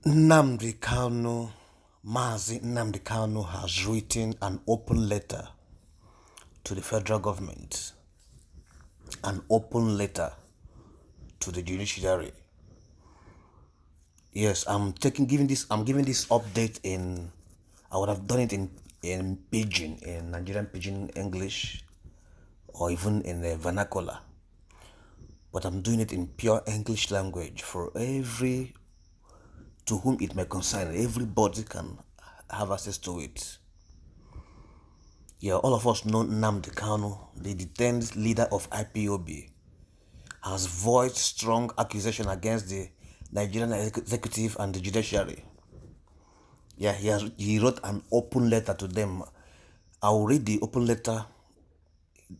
Nnamdi Kanu, Mazi Nnamdi Kanu has written an open letter to the federal government, an open letter to the judiciary. Yes, I'm giving this update in, I would have done it in pidgin, in Nigerian pidgin English, or even in the vernacular. But I'm doing it in pure English language for every to whom it may concern. Everybody can have access to it. Yeah, all of us know Nnamdi Kanu, the detained leader of IPOB, has voiced strong accusation against the Nigerian executive and the judiciary. Yeah, he wrote an open letter to them. I'll read the open letter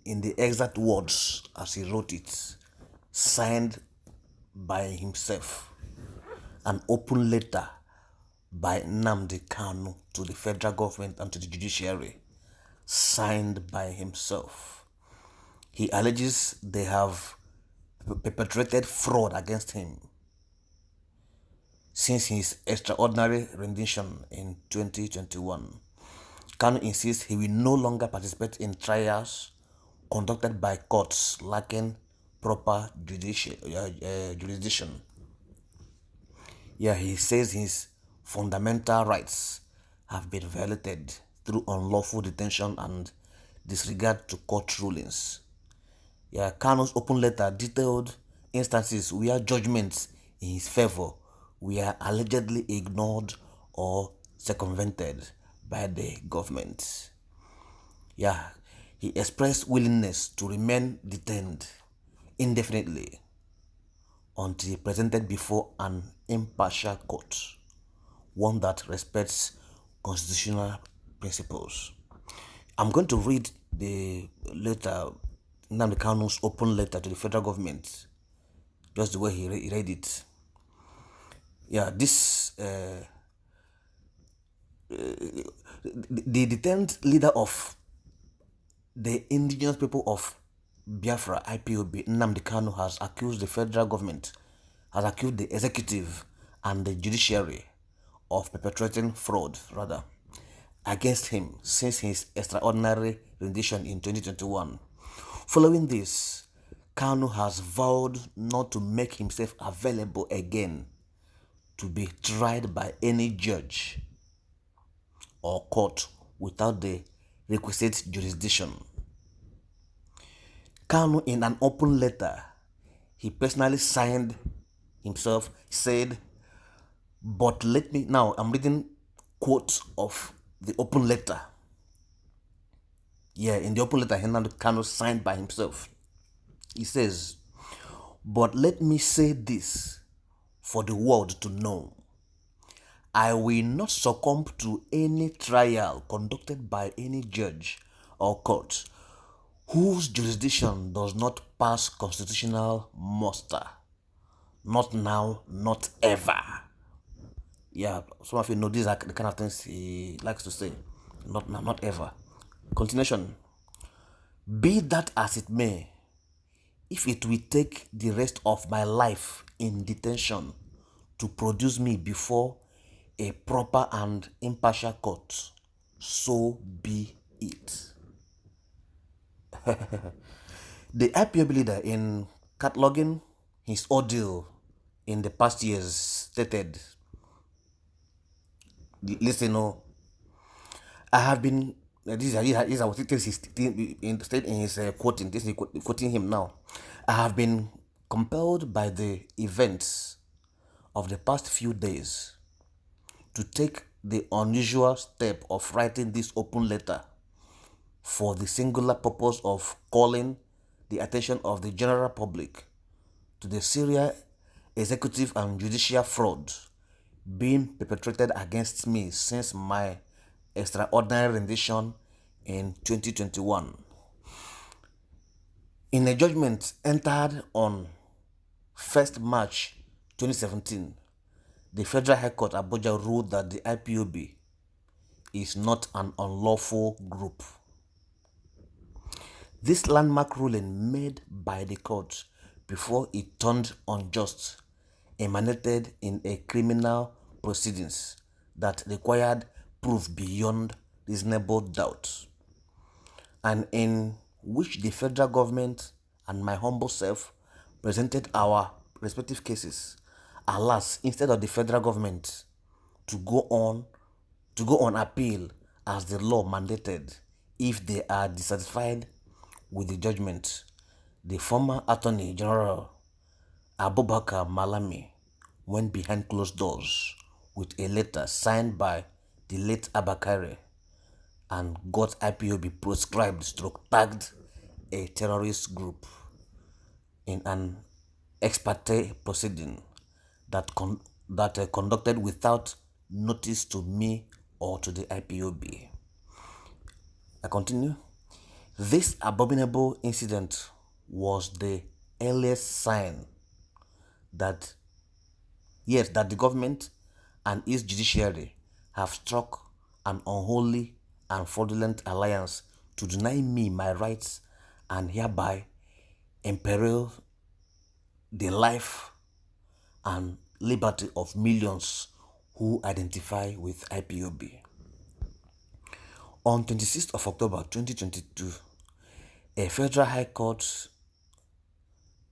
in the exact words as he wrote it, signed by himself. An open letter by Nnamdi Kanu to the federal government and to the judiciary, signed by himself. He alleges they have perpetrated fraud against him since his extraordinary rendition in 2021. Kanu insists he will no longer participate in trials conducted by courts lacking proper jurisdiction. Yeah, he says his fundamental rights have been violated through unlawful detention and disregard to court rulings. Yeah, Kanu's open letter detailed instances where judgments in his favor were allegedly ignored or circumvented by the government. Yeah, he expressed willingness to remain detained indefinitely until presented before an impartial court, one that respects constitutional principles. I'm going to read the letter, Nnamdi Kanu's open letter to the federal government, just the way he read it. Yeah, the detained leader of the indigenous people of Biafra, IPOB, Nnamdi Kanu, has accused the federal government, has accused the executive and the judiciary of perpetrating fraud, rather, against him since his extraordinary rendition in 2021. Following this, Kanu has vowed not to make himself available again to be tried by any judge or court without the requisite jurisdiction. Kanu, in an open letter he personally signed himself, said, "But let me," now I'm reading quotes of the open letter. Yeah, in the open letter Nnamdi Kanu signed by himself, he says, "But let me say this for the world to know. I will not succumb to any trial conducted by any judge or court whose jurisdiction does not pass constitutional muster. Not now, not ever." Yeah, some of you know these are the kind of things he likes to say. Not now, not ever. Continuation. "Be that as it may, if it will take the rest of my life in detention to produce me before a proper and impartial court, so be it." The IPOB leader, in cataloging his ordeal in the past years, stated, listen, oh, I have been, these are what he stated in his quoting, this is quoting him now. "I have been compelled by the events of the past few days to take the unusual step of writing this open letter for the singular purpose of calling the attention of the general public to the serious executive and judicial fraud being perpetrated against me since my extraordinary rendition in 2021. In a judgment entered on 1st March 2017, the Federal High Court Abuja ruled that the IPOB is not an unlawful group. This landmark ruling, made by the court before it turned unjust, emanated in a criminal proceedings that required proof beyond reasonable doubt, and in which the federal government and my humble self presented our respective cases. Alas, instead of the federal government to go on appeal as the law mandated if they are dissatisfied with the judgment, the former Attorney General Abubakar Malami went behind closed doors with a letter signed by the late Abakare and got IPOB proscribed stroke tagged a terrorist group in an ex parte proceeding that conducted without notice to me or to the IPOB. I continue. This abominable incident was the earliest sign that yet that the government and its judiciary have struck an unholy and fraudulent alliance to deny me my rights and hereby imperil the life and liberty of millions who identify with IPOB. On 26th of October 2022, a federal high court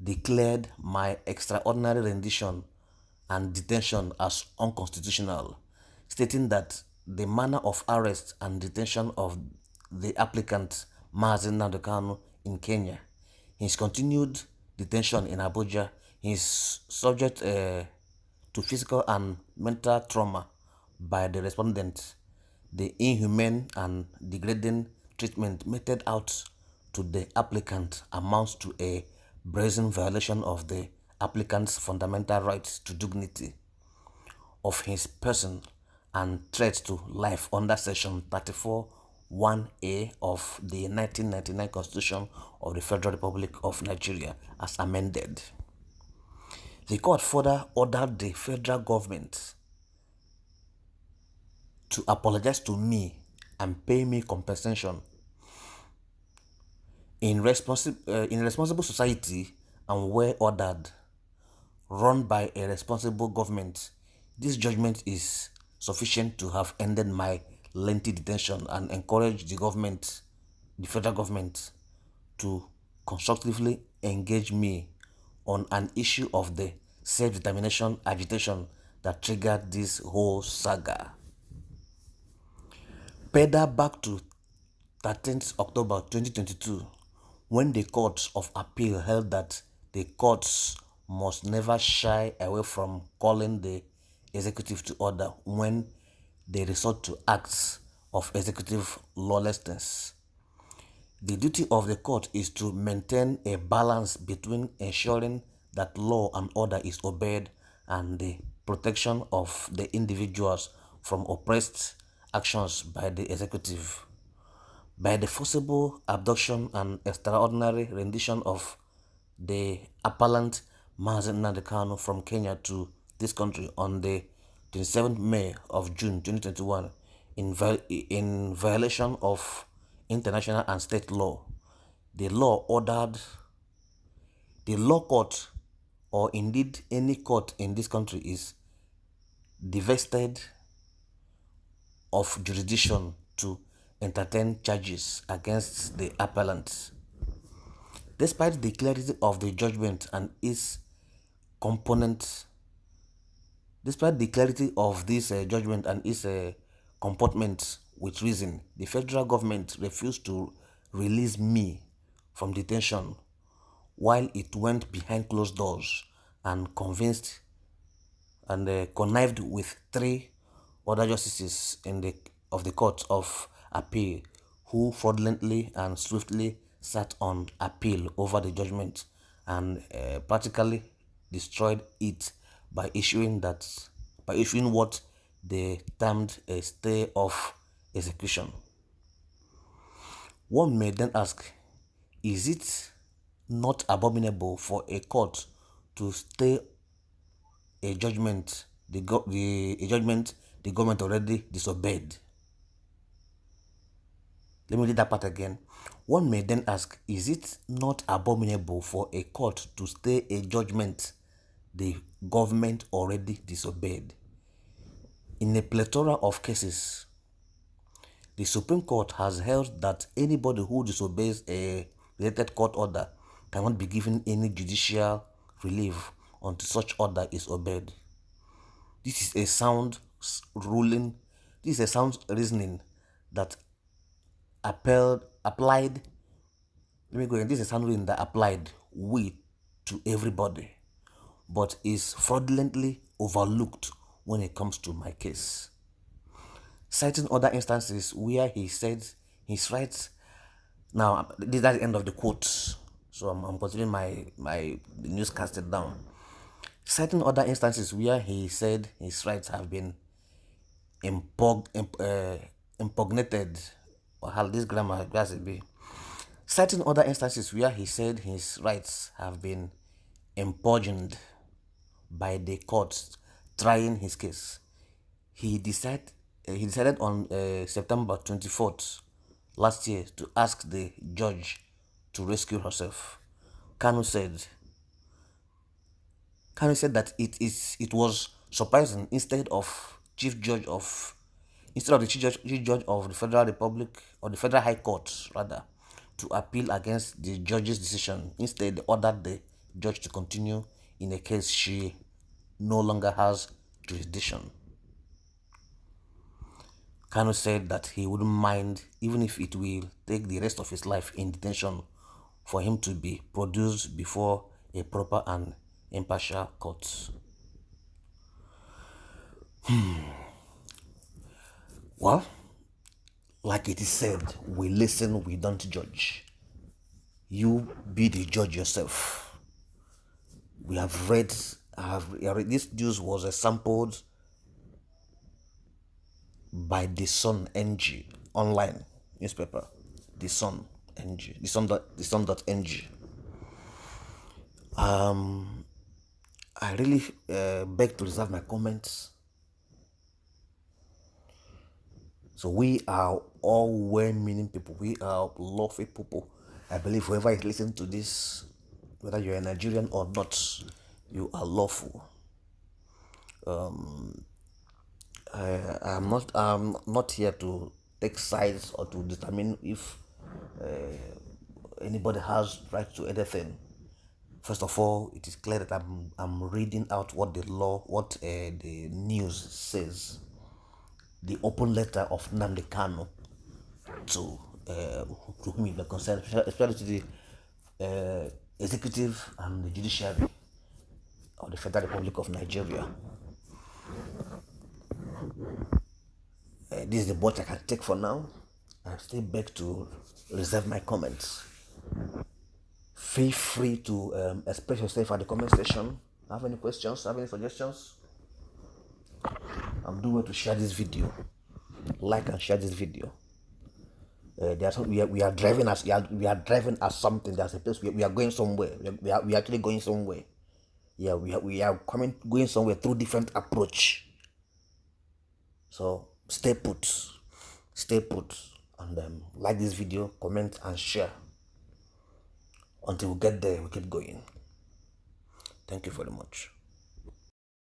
declared my extraordinary rendition and detention as unconstitutional, stating that the manner of arrest and detention of the applicant Nnamdi Kanu in Kenya, his continued detention in Abuja, is subject to physical and mental trauma by the respondent, the inhumane and degrading treatment meted out to the applicant amounts to a brazen violation of the applicant's fundamental rights to dignity of his person and threat to life under Section 34(1)(a) of the 1999 Constitution of the Federal Republic of Nigeria as amended. The court further ordered the federal government to apologize to me and pay me compensation. In responsible society and well ordered, run by a responsible government, this judgment is sufficient to have ended my lengthy detention and encourage the federal government, to constructively engage me on an issue of the self-determination agitation that triggered this whole saga. Further back to 13th October 2022, when the Court of Appeal held that the courts must never shy away from calling the executive to order when they resort to acts of executive lawlessness. The duty of the court is to maintain a balance between ensuring that law and order is obeyed and the protection of the individuals from oppressed actions by the executive. By the forcible abduction and extraordinary rendition of the appellant Nnamdi Kanu from Kenya to this country on the 27th May of June 2021 in violation of international and state law, the law court, or indeed any court in this country, is divested of jurisdiction to entertain charges against the appellant. Despite the clarity of the judgment and its component, despite the clarity of this judgment and its comportment with reason, the federal government refused to release me from detention while it went behind closed doors and convinced and connived with 3 other justices of the Court of Appeal who fraudulently and swiftly sat on appeal over the judgment and practically destroyed it by issuing what they termed a stay of execution. One may then ask, is it not abominable for a court to stay a judgment the government already disobeyed? Let me read that part again. One may then ask, is it not abominable for a court to stay a judgment the government already disobeyed? In a plethora of cases, the Supreme Court has held that anybody who disobeys a related court order cannot be given any judicial relief until such order is obeyed. This is a sound ruling, this is a sound reasoning that applied, let me go in, this is a sound ruling that applied to everybody, but is fraudulently overlooked when it comes to my case. Citing other instances where he said his rights. Now, this is the end of the quote, so I'm continuing the newscasted down. Citing other instances where he said his rights have been impugnated, or how this grammar has to be. Citing other instances where he said his rights have been impugned by the courts trying his case. He decided on September 24th last year to ask the judge to rescue herself. Kanu said that it was surprising instead of the Chief Judge of the Federal Republic, or the Federal High Court rather, to appeal against the judge's decision. Instead, they ordered the judge to continue in a case she no longer has jurisdiction. Kanu said that he wouldn't mind even if it will take the rest of his life in detention for him to be produced before a proper and impartial court. Well, like it is said, we listen, we don't judge. You be the judge yourself. We have read, this news was sampled by The Sun NG online newspaper. The Sun NG, the Sun.ng. I really beg to reserve my comments. So we are all well-meaning people. We are lovely people. I believe whoever is listening to this, whether you're a Nigerian or not, you are lawful. I'm not here to take sides or to determine if anybody has right to anything. First of all, it is clear that I'm reading out what the news says. The open letter of Nnamdi Kanu to whom it may concern, especially to the executive and the judiciary of the Federal Republic of Nigeria. This is the what I can take for now. I still beg to reserve my comments. Feel free to express yourself at the comment section. Have any questions? Have any suggestions? I'm doing well to share this video. Like and share this video. We are driving as something. There's a place we are going somewhere. We are actually going somewhere. Yeah, we are going somewhere through different approach. So stay put, and like this video, comment and share. Until we get there, we keep going. Thank you very much.